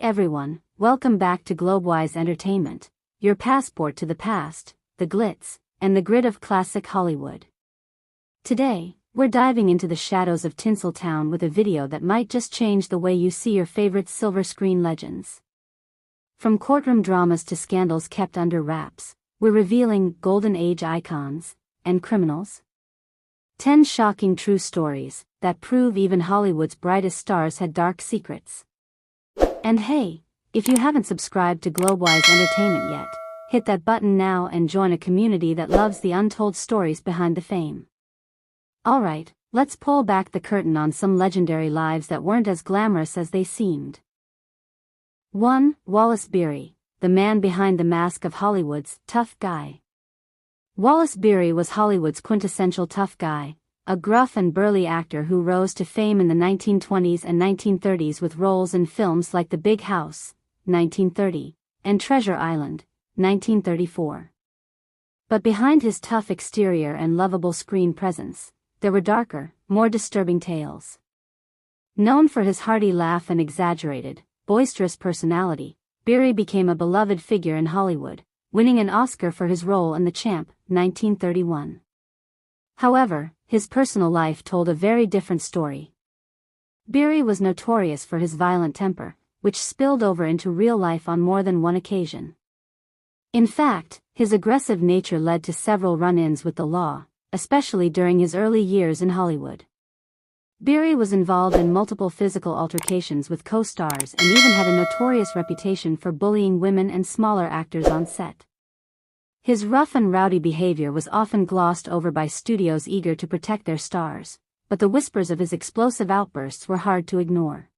everyone, welcome back to Globewise Entertainment, your passport to the past, the glitz, and the grit of classic Hollywood. Today, we're diving into the shadows of Tinseltown with a video that might just change the way you see your favorite silver screen legends. From courtroom dramas to scandals kept under wraps, we're revealing golden age icons and criminals. 10 shocking true stories that prove even Hollywood's brightest stars had dark secrets. And hey, if you haven't subscribed to Globewise Entertainment yet, hit that button now and join a community that loves the untold stories behind the fame. Alright, let's pull back the curtain on some legendary lives that weren't as glamorous as they seemed. 1. Wallace Beery, the man behind the mask of Hollywood's tough guy. Wallace Beery was Hollywood's quintessential tough guy, a gruff and burly actor who rose to fame in the 1920s and 1930s with roles in films like The Big House, 1930, and Treasure Island, 1934. But behind his tough exterior and lovable screen presence, there were darker, more disturbing tales. Known for his hearty laugh and exaggerated, boisterous personality, Beery became a beloved figure in Hollywood, winning an Oscar for his role in The Champ, 1931. However, his personal life told a very different story. Beery was notorious for his violent temper, which spilled over into real life on more than one occasion. In fact, his aggressive nature led to several run-ins with the law, especially during his early years in Hollywood. Beery was involved in multiple physical altercations with co-stars and even had a notorious reputation for bullying women and smaller actors on set. His rough and rowdy behavior was often glossed over by studios eager to protect their stars, but the whispers of his explosive outbursts were hard to ignore.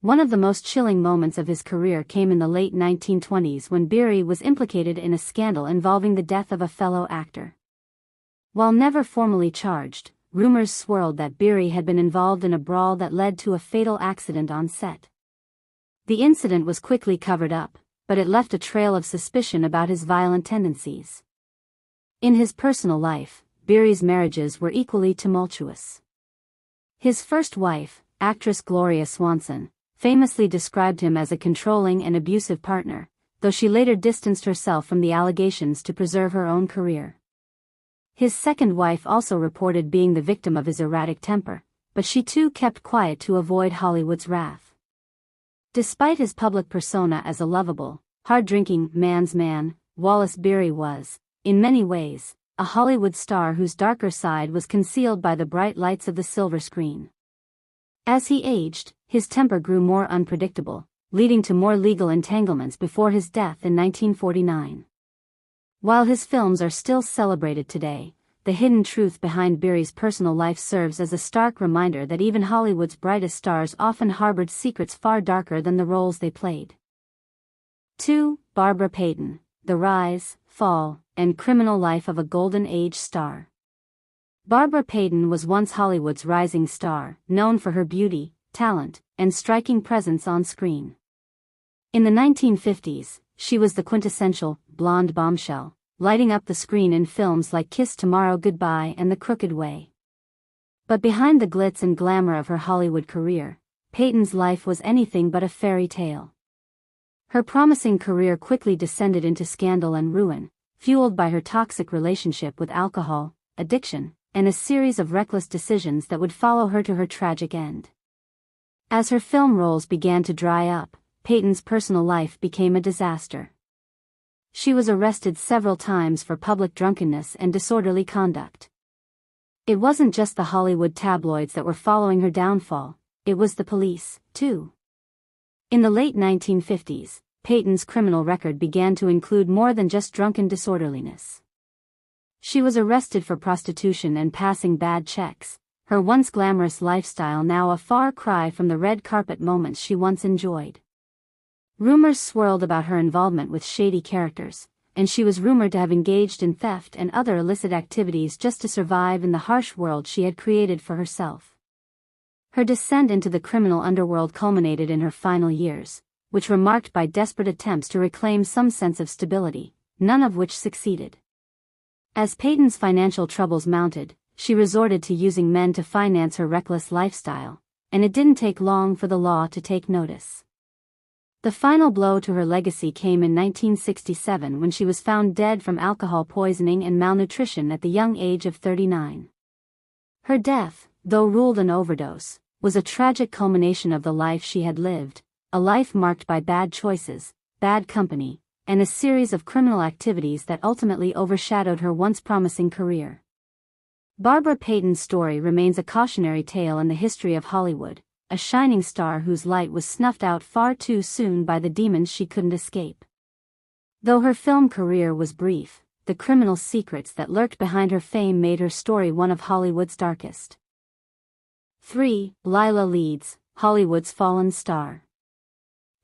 One of the most chilling moments of his career came in the late 1920s when Beery was implicated in a scandal involving the death of a fellow actor. While never formally charged, rumors swirled that Beery had been involved in a brawl that led to a fatal accident on set. The incident was quickly covered up, but it left a trail of suspicion about his violent tendencies. In his personal life, Beery's marriages were equally tumultuous. His first wife, actress Gloria Swanson, famously described him as a controlling and abusive partner, though she later distanced herself from the allegations to preserve her own career. His second wife also reported being the victim of his erratic temper, but she too kept quiet to avoid Hollywood's wrath. Despite his public persona as a lovable, hard-drinking man's man, Wallace Beery was, in many ways, a Hollywood star whose darker side was concealed by the bright lights of the silver screen. As he aged, his temper grew more unpredictable, leading to more legal entanglements before his death in 1949. While his films are still celebrated today, the hidden truth behind Beery's personal life serves as a stark reminder that even Hollywood's brightest stars often harbored secrets far darker than the roles they played. 2. Barbara Payton, the rise, fall, and criminal life of a golden age star. Barbara Payton was once Hollywood's rising star, known for her beauty, talent, and striking presence on screen. In the 1950s, she was the quintessential blonde bombshell, lighting up the screen in films like Kiss Tomorrow Goodbye and The Crooked Way. But behind the glitz and glamour of her Hollywood career, Payton's life was anything but a fairy tale. Her promising career quickly descended into scandal and ruin, fueled by her toxic relationship with alcohol, addiction, and a series of reckless decisions that would follow her to her tragic end. As her film roles began to dry up, Payton's personal life became a disaster. She was arrested several times for public drunkenness and disorderly conduct. It wasn't just the Hollywood tabloids that were following her downfall, it was the police, too. In the late 1950s, Payton's criminal record began to include more than just drunken disorderliness. She was arrested for prostitution and passing bad checks, her once glamorous lifestyle now a far cry from the red carpet moments she once enjoyed. Rumors swirled about her involvement with shady characters, and she was rumored to have engaged in theft and other illicit activities just to survive in the harsh world she had created for herself. Her descent into the criminal underworld culminated in her final years, which were marked by desperate attempts to reclaim some sense of stability, none of which succeeded. As Payton's financial troubles mounted, she resorted to using men to finance her reckless lifestyle, and it didn't take long for the law to take notice. The final blow to her legacy came in 1967 when she was found dead from alcohol poisoning and malnutrition at the young age of 39. Her death, though ruled an overdose, was a tragic culmination of the life she had lived, a life marked by bad choices, bad company, and a series of criminal activities that ultimately overshadowed her once promising career. Barbara Payton's story remains a cautionary tale in the history of Hollywood, a shining star whose light was snuffed out far too soon by the demons she couldn't escape. Though her film career was brief, the criminal secrets that lurked behind her fame made her story one of Hollywood's darkest. 3. Lila Leeds, Hollywood's fallen star.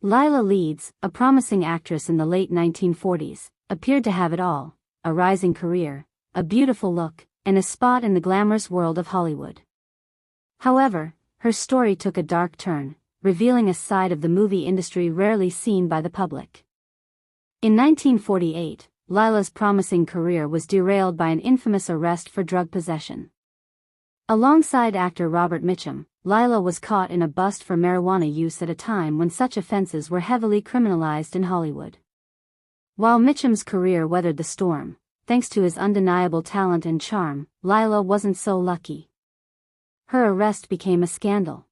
Lila Leeds, a promising actress in the late 1940s, appeared to have it all: a rising career, a beautiful look, and a spot in the glamorous world of Hollywood. However, her story took a dark turn, revealing a side of the movie industry rarely seen by the public. In 1948, Lila's promising career was derailed by an infamous arrest for drug possession. Alongside actor Robert Mitchum, Lila was caught in a bust for marijuana use at a time when such offenses were heavily criminalized in Hollywood. While Mitchum's career weathered the storm, thanks to his undeniable talent and charm, Lila wasn't so lucky. Her arrest became a scandal.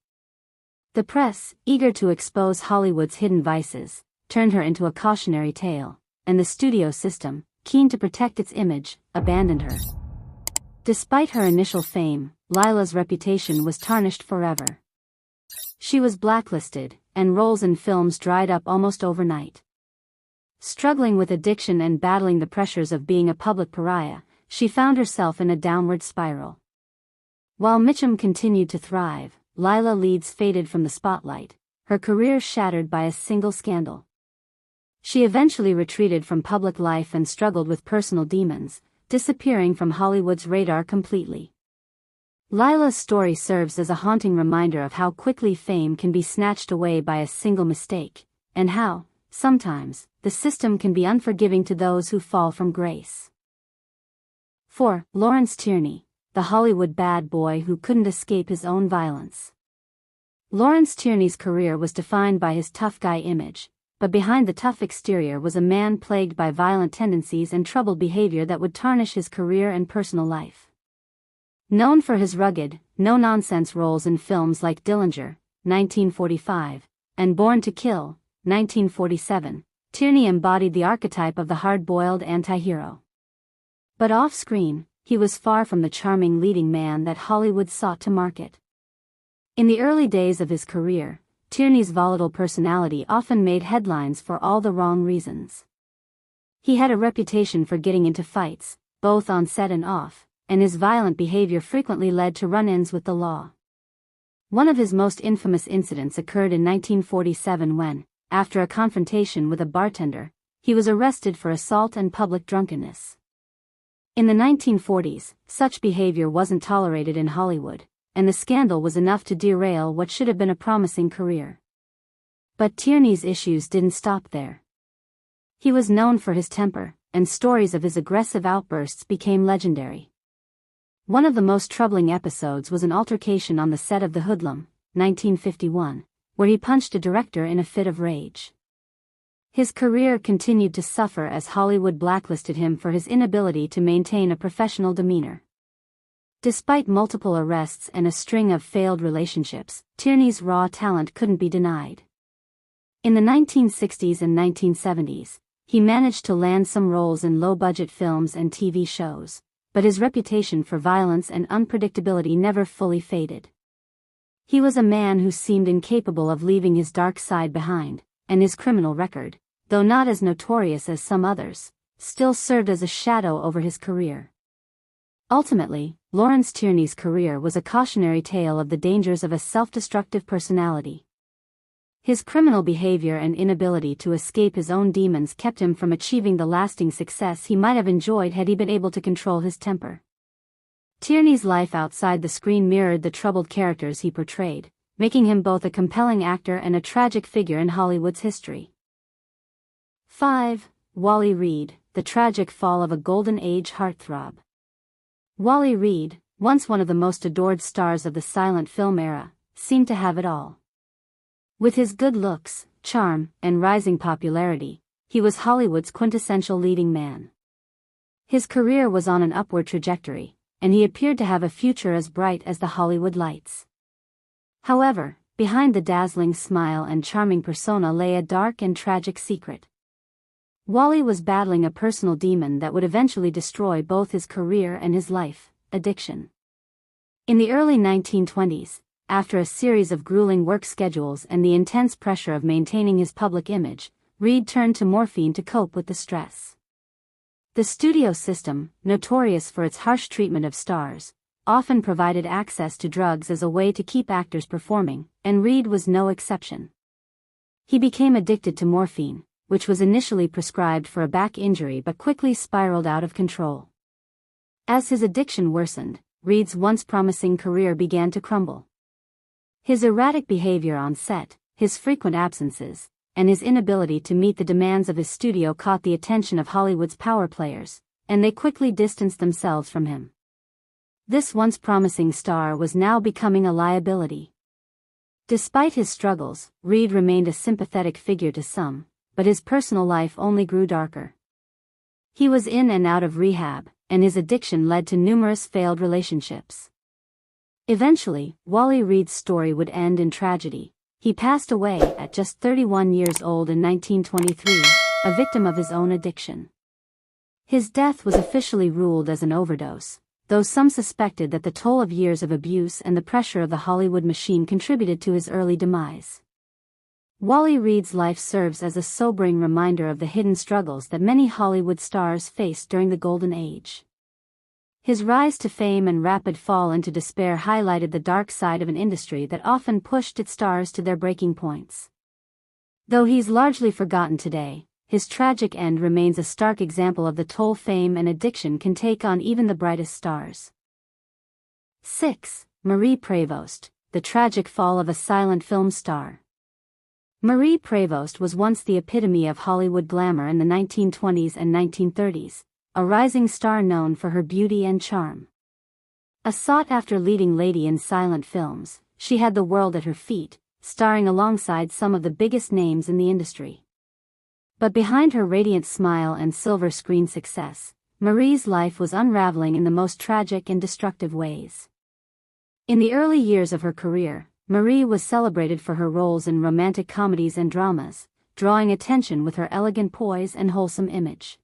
The press, eager to expose Hollywood's hidden vices, turned her into a cautionary tale, and the studio system, keen to protect its image, abandoned her. Despite her initial fame, Lila's reputation was tarnished forever. She was blacklisted, and roles in films dried up almost overnight. Struggling with addiction and battling the pressures of being a public pariah, she found herself in a downward spiral. While Mitchum continued to thrive, Lila Leeds faded from the spotlight, her career shattered by a single scandal. She eventually retreated from public life and struggled with personal demons, disappearing from Hollywood's radar completely. Lila's story serves as a haunting reminder of how quickly fame can be snatched away by a single mistake, and how, sometimes, the system can be unforgiving to those who fall from grace. 4. Lawrence Tierney, the Hollywood bad boy who couldn't escape his own violence. Lawrence Tierney's career was defined by his tough guy image, but behind the tough exterior was a man plagued by violent tendencies and troubled behavior that would tarnish his career and personal life. Known for his rugged, no-nonsense roles in films like Dillinger, 1945, and Born to Kill, 1947, Tierney embodied the archetype of the hard-boiled anti-hero. But off-screen, he was far from the charming leading man that Hollywood sought to market. In the early days of his career, Tierney's volatile personality often made headlines for all the wrong reasons. He had a reputation for getting into fights, both on set and off, and his violent behavior frequently led to run-ins with the law. One of his most infamous incidents occurred in 1947 when, after a confrontation with a bartender, he was arrested for assault and public drunkenness. In the 1940s, such behavior wasn't tolerated in Hollywood, and the scandal was enough to derail what should have been a promising career. But Tierney's issues didn't stop there. He was known for his temper, and stories of his aggressive outbursts became legendary. One of the most troubling episodes was an altercation on the set of The Hoodlum, 1951, where he punched a director in a fit of rage. His career continued to suffer as Hollywood blacklisted him for his inability to maintain a professional demeanor. Despite multiple arrests and a string of failed relationships, Tierney's raw talent couldn't be denied. In the 1960s and 1970s, he managed to land some roles in low-budget films and TV shows, but his reputation for violence and unpredictability never fully faded. He was a man who seemed incapable of leaving his dark side behind, and his criminal record, though not as notorious as some others, still served as a shadow over his career. Ultimately, Lawrence Tierney's career was a cautionary tale of the dangers of a self-destructive personality. His criminal behavior and inability to escape his own demons kept him from achieving the lasting success he might have enjoyed had he been able to control his temper. Tierney's life outside the screen mirrored the troubled characters he portrayed, making him both a compelling actor and a tragic figure in Hollywood's history. 5. Wally Reed, the tragic fall of a golden age heartthrob. Wally Reed, once one of the most adored stars of the silent film era, seemed to have it all. With his good looks, charm, and rising popularity, he was Hollywood's quintessential leading man. His career was on an upward trajectory, and he appeared to have a future as bright as the Hollywood lights. However, behind the dazzling smile and charming persona lay a dark and tragic secret. Wally was battling a personal demon that would eventually destroy both his career and his life: addiction. In the early 1920s, after a series of grueling work schedules and the intense pressure of maintaining his public image, Reed turned to morphine to cope with the stress. The studio system, notorious for its harsh treatment of stars, often provided access to drugs as a way to keep actors performing, and Reed was no exception. He became addicted to morphine, which was initially prescribed for a back injury but quickly spiraled out of control. As his addiction worsened, Reed's once promising career began to crumble. His erratic behavior on set, his frequent absences, and his inability to meet the demands of his studio caught the attention of Hollywood's power players, and they quickly distanced themselves from him. This once promising star was now becoming a liability. Despite his struggles, Reed remained a sympathetic figure to some, but his personal life only grew darker. He was in and out of rehab, and his addiction led to numerous failed relationships. Eventually, Wally Reed's story would end in tragedy. He passed away at just 31 years old in 1923, a victim of his own addiction. His death was officially ruled as an overdose, though some suspected that the toll of years of abuse and the pressure of the Hollywood machine contributed to his early demise. Wally Reed's life serves as a sobering reminder of the hidden struggles that many Hollywood stars faced during the Golden Age. His rise to fame and rapid fall into despair highlighted the dark side of an industry that often pushed its stars to their breaking points. Though he's largely forgotten today, his tragic end remains a stark example of the toll fame and addiction can take on even the brightest stars. 6. Marie Prevost, the tragic fall of a silent film star. Marie Prevost was once the epitome of Hollywood glamour in the 1920s and 1930s, a rising star known for her beauty and charm. A sought-after leading lady in silent films, she had the world at her feet, starring alongside some of the biggest names in the industry. But behind her radiant smile and silver screen success, Marie's life was unraveling in the most tragic and destructive ways. In the early years of her career, Marie was celebrated for her roles in romantic comedies and dramas, drawing attention with her elegant poise and wholesome image.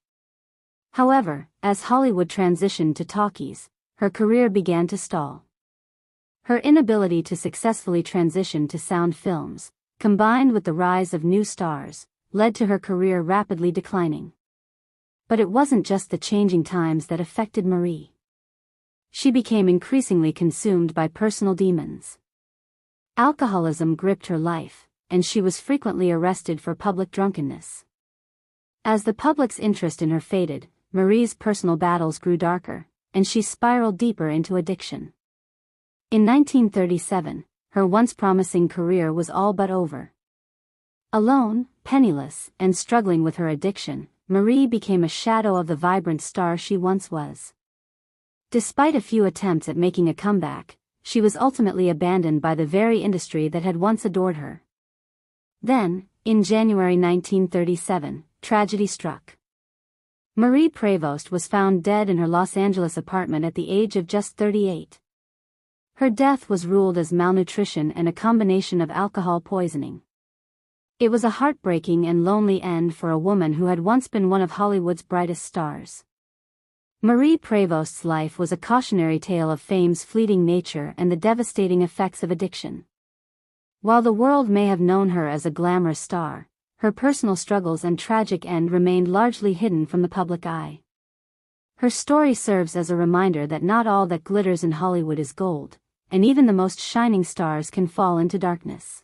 However, as Hollywood transitioned to talkies, her career began to stall. Her inability to successfully transition to sound films, combined with the rise of new stars, led to her career rapidly declining. But it wasn't just the changing times that affected Marie. She became increasingly consumed by personal demons. Alcoholism gripped her life, and she was frequently arrested for public drunkenness. As the public's interest in her faded, Marie's personal battles grew darker, and she spiraled deeper into addiction. In 1937, her once promising career was all but over. Alone, penniless, and struggling with her addiction, Marie became a shadow of the vibrant star she once was. Despite a few attempts at making a comeback, she was ultimately abandoned by the very industry that had once adored her. Then, in January 1937, tragedy struck. Marie Prevost was found dead in her Los Angeles apartment at the age of just 38. Her death was ruled as malnutrition and a combination of alcohol poisoning. It was a heartbreaking and lonely end for a woman who had once been one of Hollywood's brightest stars. Marie Prevost's life was a cautionary tale of fame's fleeting nature and the devastating effects of addiction. While the world may have known her as a glamorous star, her personal struggles and tragic end remained largely hidden from the public eye. Her story serves as a reminder that not all that glitters in Hollywood is gold, and even the most shining stars can fall into darkness.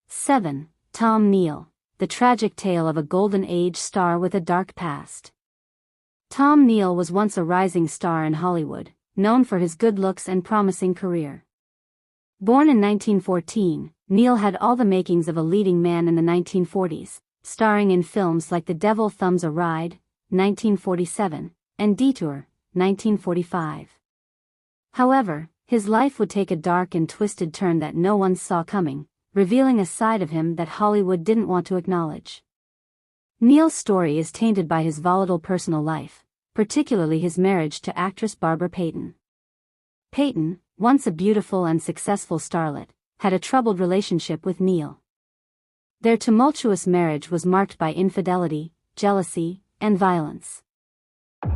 7. Tom Neal, the tragic tale of a golden age star with a dark past. Tom Neal was once a rising star in Hollywood, known for his good looks and promising career. Born in 1914, Neal had all the makings of a leading man in the 1940s, starring in films like The Devil Thumbs a Ride, 1947, and Detour, 1945. However, his life would take a dark and twisted turn that no one saw coming, revealing a side of him that Hollywood didn't want to acknowledge. Neil's story is tainted by his volatile personal life, particularly his marriage to actress Barbara Payton. Payton, once a beautiful and successful starlet, had a troubled relationship with Neil. Their tumultuous marriage was marked by infidelity, jealousy, and violence.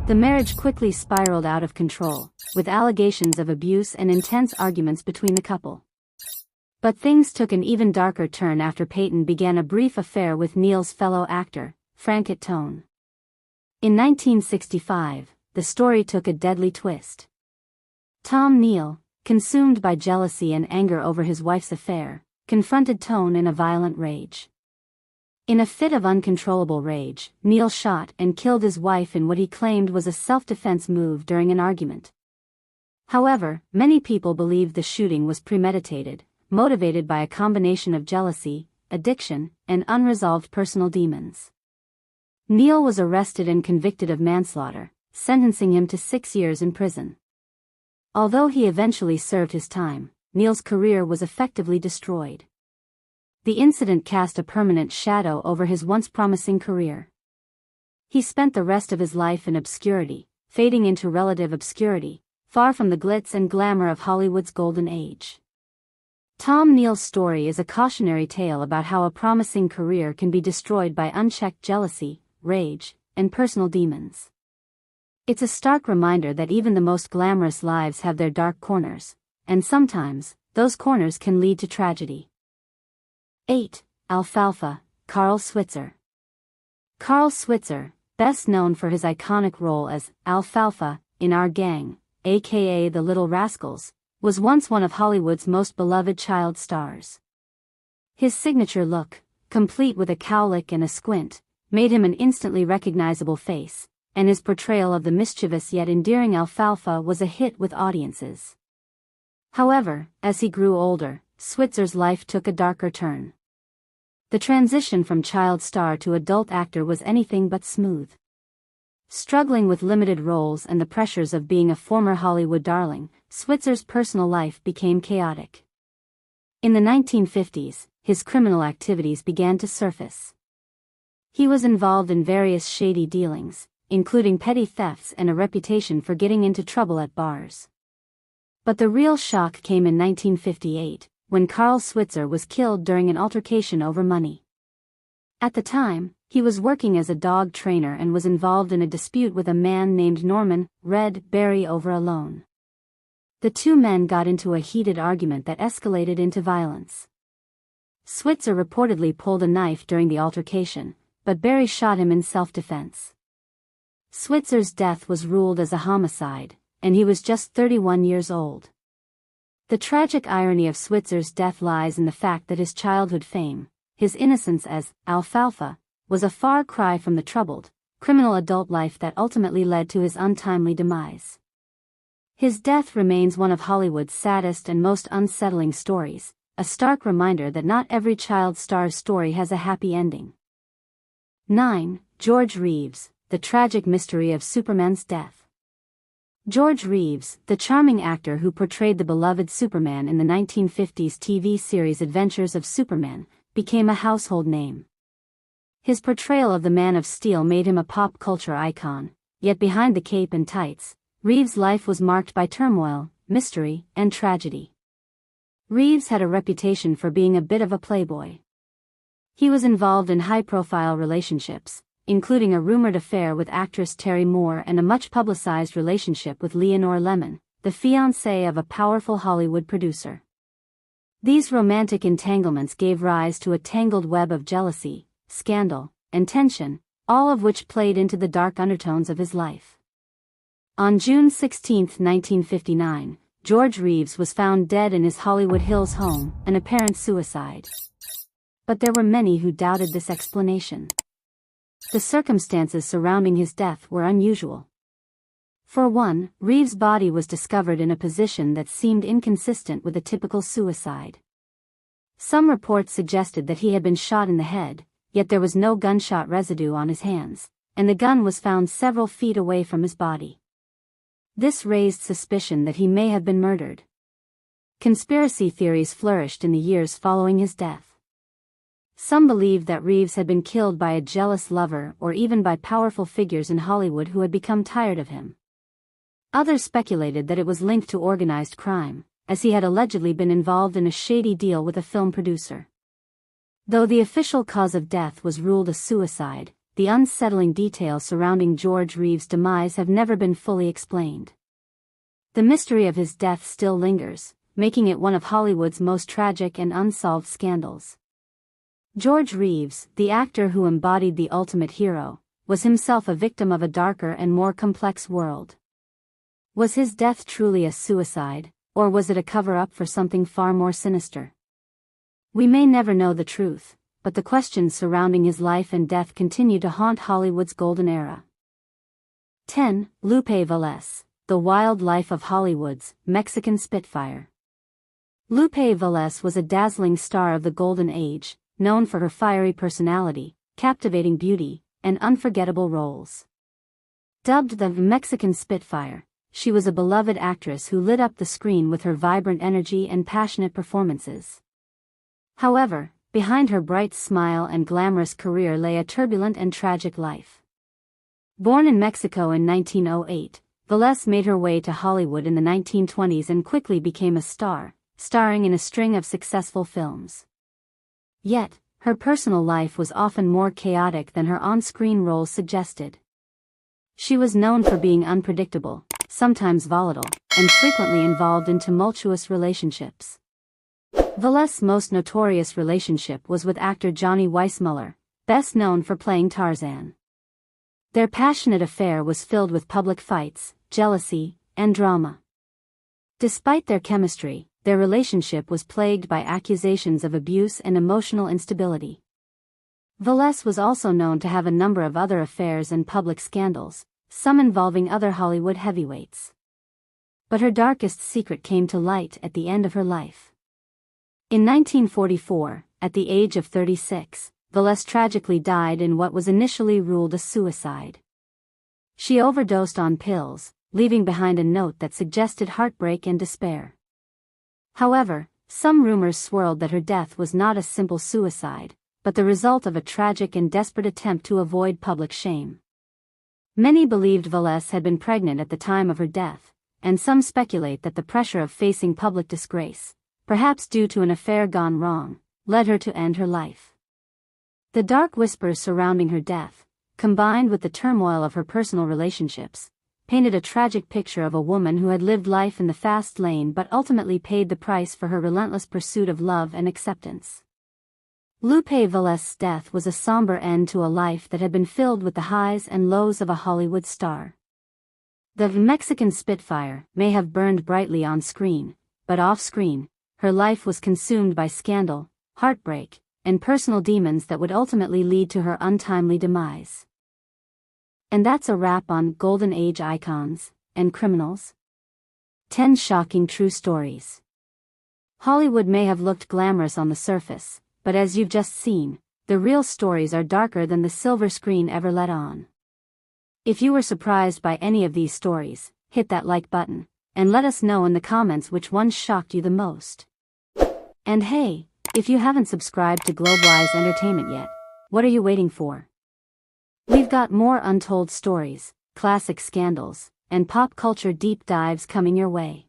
The marriage quickly spiraled out of control, with allegations of abuse and intense arguments between the couple. But things took an even darker turn after Payton began a brief affair with Neil's fellow actor, Payton. In 1965, the story took a deadly twist. Tom Neil, consumed by jealousy and anger over his wife's affair, confronted Tone in a violent rage. In a fit of uncontrollable rage, Neil shot and killed his wife in what he claimed was a self-defense move during an argument. However, many people believed the shooting was premeditated, motivated by a combination of jealousy, addiction, and unresolved personal demons. Neil was arrested and convicted of manslaughter, sentencing him to 6 years in prison. Although he eventually served his time, Neil's career was effectively destroyed. The incident cast a permanent shadow over his once promising career. He spent the rest of his life in obscurity, fading into relative obscurity, far from the glitz and glamour of Hollywood's golden age. Tom Neil's story is a cautionary tale about how a promising career can be destroyed by unchecked jealousy, rage, and personal demons. It's a stark reminder that even the most glamorous lives have their dark corners, and sometimes, those corners can lead to tragedy. 8. Alfalfa, Carl Switzer. Carl Switzer, best known for his iconic role as Alfalfa in Our Gang, aka The Little Rascals, was once one of Hollywood's most beloved child stars. His signature look, complete with a cowlick and a squint, made him an instantly recognizable face, and his portrayal of the mischievous yet endearing Alfalfa was a hit with audiences. However, as he grew older, Switzer's life took a darker turn. The transition from child star to adult actor was anything but smooth. Struggling with limited roles and the pressures of being a former Hollywood darling, Switzer's personal life became chaotic. In the 1950s, his criminal activities began to surface. He was involved in various shady dealings, including petty thefts and a reputation for getting into trouble at bars. But the real shock came in 1958, when Carl Switzer was killed during an altercation over money. At the time, he was working as a dog trainer and was involved in a dispute with a man named Norman "Red" Berry over a loan. The two men got into a heated argument that escalated into violence. Switzer reportedly pulled a knife during the altercation, but Berry shot him in self-defense. Switzer's death was ruled as a homicide, and he was just 31 years old. The tragic irony of Switzer's death lies in the fact that his childhood fame, his innocence as Alfalfa, was a far cry from the troubled, criminal adult life that ultimately led to his untimely demise. His death remains one of Hollywood's saddest and most unsettling stories, a stark reminder that not every child star's story has a happy ending. 9. George Reeves, The Tragic Mystery of Superman's Death. George Reeves, the charming actor who portrayed the beloved Superman in the 1950s TV series Adventures of Superman, became a household name. His portrayal of the Man of Steel made him a pop culture icon, yet behind the cape and tights, Reeves' life was marked by turmoil, mystery, and tragedy. Reeves had a reputation for being a bit of a playboy. He was involved in high-profile relationships, including a rumored affair with actress Terry Moore and a much-publicized relationship with Leonore Lemon, the fiancée of a powerful Hollywood producer. These romantic entanglements gave rise to a tangled web of jealousy, scandal, and tension, all of which played into the dark undertones of his life. On June 16, 1959, George Reeves was found dead in his Hollywood Hills home, an apparent suicide. But there were many who doubted this explanation. The circumstances surrounding his death were unusual. For one, Reeves' body was discovered in a position that seemed inconsistent with a typical suicide. Some reports suggested that he had been shot in the head, yet there was no gunshot residue on his hands, and the gun was found several feet away from his body. This raised suspicion that he may have been murdered. Conspiracy theories flourished in the years following his death. Some believed that Reeves had been killed by a jealous lover or even by powerful figures in Hollywood who had become tired of him. Others speculated that it was linked to organized crime, as he had allegedly been involved in a shady deal with a film producer. Though the official cause of death was ruled a suicide, the unsettling details surrounding George Reeves' demise have never been fully explained. The mystery of his death still lingers, making it one of Hollywood's most tragic and unsolved scandals. George Reeves, the actor who embodied the ultimate hero, was himself a victim of a darker and more complex world. Was his death truly a suicide, or was it a cover-up for something far more sinister? We may never know the truth, but the questions surrounding his life and death continue to haunt Hollywood's golden era. 10. Lupe Veles, the wild life of Hollywood's Mexican Spitfire. Lupe Veles was a dazzling star of the golden age, known for her fiery personality, captivating beauty, and unforgettable roles. Dubbed the Mexican Spitfire, she was a beloved actress who lit up the screen with her vibrant energy and passionate performances. However, behind her bright smile and glamorous career lay a turbulent and tragic life. Born in Mexico in 1908, Veles made her way to Hollywood in the 1920s and quickly became a star, starring in a string of successful films. Yet, her personal life was often more chaotic than her on-screen roles suggested. She was known for being unpredictable, sometimes volatile, and frequently involved in tumultuous relationships. Veles' most notorious relationship was with actor Johnny Weissmuller, best known for playing Tarzan. Their passionate affair was filled with public fights, jealousy, and drama. Despite their chemistry, their relationship was plagued by accusations of abuse and emotional instability. Veles was also known to have a number of other affairs and public scandals, some involving other Hollywood heavyweights. But her darkest secret came to light at the end of her life. In 1944, at the age of 36, Veles tragically died in what was initially ruled a suicide. She overdosed on pills, leaving behind a note that suggested heartbreak and despair. However, some rumors swirled that her death was not a simple suicide, but the result of a tragic and desperate attempt to avoid public shame. Many believed Veles had been pregnant at the time of her death, and some speculate that the pressure of facing public disgrace, perhaps due to an affair gone wrong, led her to end her life. The dark whispers surrounding her death, combined with the turmoil of her personal relationships, painted a tragic picture of a woman who had lived life in the fast lane but ultimately paid the price for her relentless pursuit of love and acceptance. Lupe Veles' death was a somber end to a life that had been filled with the highs and lows of a Hollywood star. The Mexican Spitfire may have burned brightly on screen, but off-screen, her life was consumed by scandal, heartbreak, and personal demons that would ultimately lead to her untimely demise. And that's a wrap on Golden Age Icons and Criminals. 10 Shocking True Stories. Hollywood may have looked glamorous on the surface, but as you've just seen, the real stories are darker than the silver screen ever let on. If you were surprised by any of these stories, hit that like button, and let us know in the comments which ones shocked you the most. And hey, if you haven't subscribed to Globewise Entertainment yet, what are you waiting for? We've got more untold stories, classic scandals, and pop culture deep dives coming your way.